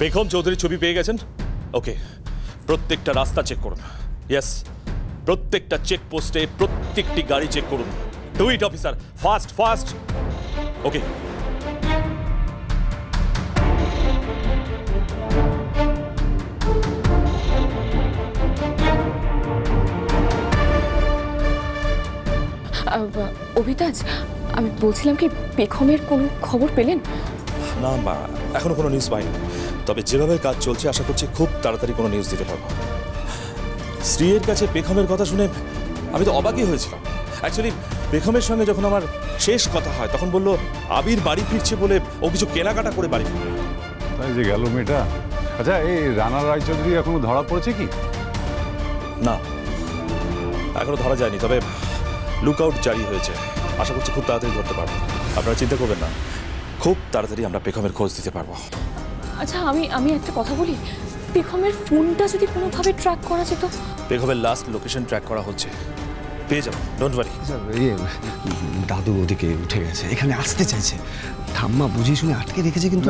বেগম চৌধুরীর ছবি পেয়ে গেছেন? ওকে, প্রত্যেকটা রাস্তা চেক করুন। ইয়েস, প্রত্যেকটা চেকপোস্টে প্রত্যেকটি গাড়ি চেক করুন। Do it officer, fast fast. Okay. Abhitaj, আমি বলছিলাম কি বেগমের কোনো খবর পেলেন? না মা, এখনো কোনো নিউজ পাইনি, তবে যেভাবে কাজ চলছে আশা করছি খুব তাড়াতাড়ি কোনো নিউজ দিতে পারবো। স্ত্রীর কাছে বেগমের কথা শুনে আমি তো অবাকই হয়েছিলাম। অ্যাকচুয়ালি বেগমের সঙ্গে যখন আমার শেষ কথা হয় তখন বললো আবির বাড়ি ফিরছে বলে ও কিছু কেনাকাটা করে বাড়ি ফিরবে। তাই যে গেল মেয়েটা। আচ্ছা, এই রানা রায়চৌধুরী এখনো ধরা পড়েছে কি? না, এখনো ধরা যায়নি, তবে লুক আউট জারি হয়েছে। আশা করছি খুব তাড়াতাড়ি ধরতে পারবো। আপনারা চিন্তা করবেন না, খুব তাড়াতাড়ি আমরা বেগমের খোঁজ দিতে পারবো। আচ্ছা, আমি একটা কথা বলি, বেগমের ফোনটা যদি কোনোভাবে ট্র্যাক করা যেত। বেগমের লাস্ট লোকেশন ট্র্যাক করা হচ্ছে, পেয়ে যাবো, ডোন্ট ওয়ারি। দাদু ওদিকে উঠে গেছে, এখানে আসতে চাইছে। ঠাম্মা বুঝিয়ে শুনে আটকে রেখেছে, কিন্তু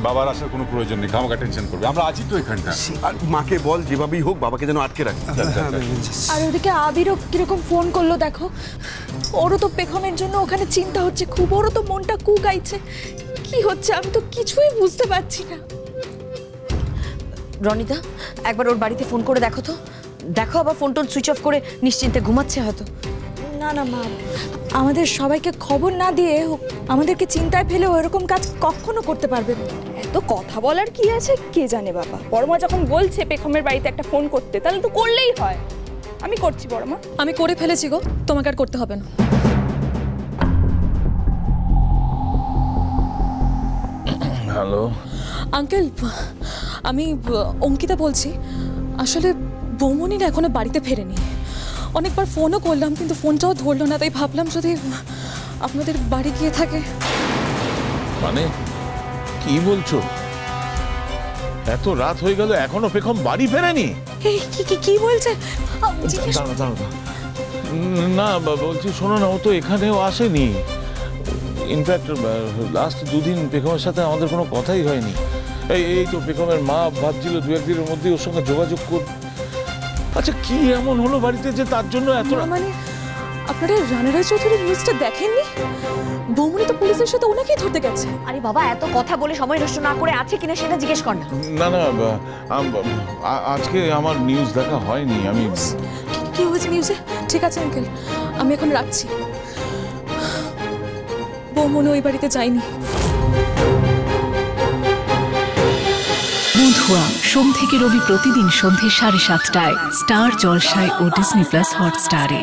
বাবার আসার কোনো প্রয়োজন নেই, খামাকা টেনশন করবে। আমরা আছি তো এখানটা। আর মাকে বল যেভাবেই হোক বাবাকে যেন আটকে রাখে। আর ওদিকে আবিরও কিরকম ফোন করলো দেখো, ওরও তো বেগমের জন্য ওখানে চিন্তা হচ্ছে খুব, ওরও তো মনটা কু গাইছে। কি হচ্ছে আমি তো কিছুই বুঝতে পারছি না। রনিদা, একবার ওর বাড়িতে ফোন করে দেখো তো। দেখো আবার ফোন টোন সুইচ অফ করে নিশ্চিন্তে ঘুমাচ্ছে হয়তো। না না মা, আমাদের সবাইকে খবর না দিয়ে আমাদেরকে চিন্তায় ফেলে এরকম কাজ কখনো করতে পারবে না। এত কথা বলার কি আছে কে জানে বাবা। বড়মা যখন বলছে বেগমের বাড়িতে একটা ফোন করতে, তাহলে তো করলেই হয়। আমি করছি বড়মা। আমি করে ফেলেছি গো, তোমাকে আর করতে হবে না। হ্যালো আঙ্কেল, আমি অঙ্কিতা বলছি। আসলে বৌমনি না এখনো বাড়িতে ফেরেনি। অনেকবার ফোনও করলাম কিন্তু ফোনটাও ধরলো না, তাই ভাবলাম যদি আপনাদের বাড়ি গিয়ে থাকে। মানে কি বলছো? এত রাত হয়ে গেল এখনো বেগম বাড়ি ফেরেনি? কি বলছে? না বলছি, শোনো না, ও তো এখানেও আসেনি। ইনফ্যাক্ট লাস্ট দুদিন বেগমের সাথে আমাদের কোনো কথাই হয়নি। এই তো বেগমের মা ভাবছিল দু একদিনের মধ্যে ওর সঙ্গে যোগাযোগ কর। আচ্ছা, কি এমন হলো বাড়িতে যে তার জন্য এত? মানে আপনারা রানা রায়চৌধুরীর নিউজটা দেখেননি? বৌমনি তো পুলিশের সাথে ওনাকেই ধরতে গেছে। আরে বাবা, এত কথা বলে সময় নষ্ট না করে আছে কিনা সেটা জিজ্ঞেস কর না। না আজকে আমার নিউজ দেখা হয়নি। আমি কি হয়েছে নিউজে? ঠিক আছে আঙ্কেল, আমি এখন রাখছি। বৌমনি ওই বাড়িতে যায়নি। বন্ধুয়া সোম থেকে রবি প্রতিদিন সন্ধ্যে 7:30টায় স্টার জলসায় ও ডিজনি প্লাস হটস্টারে।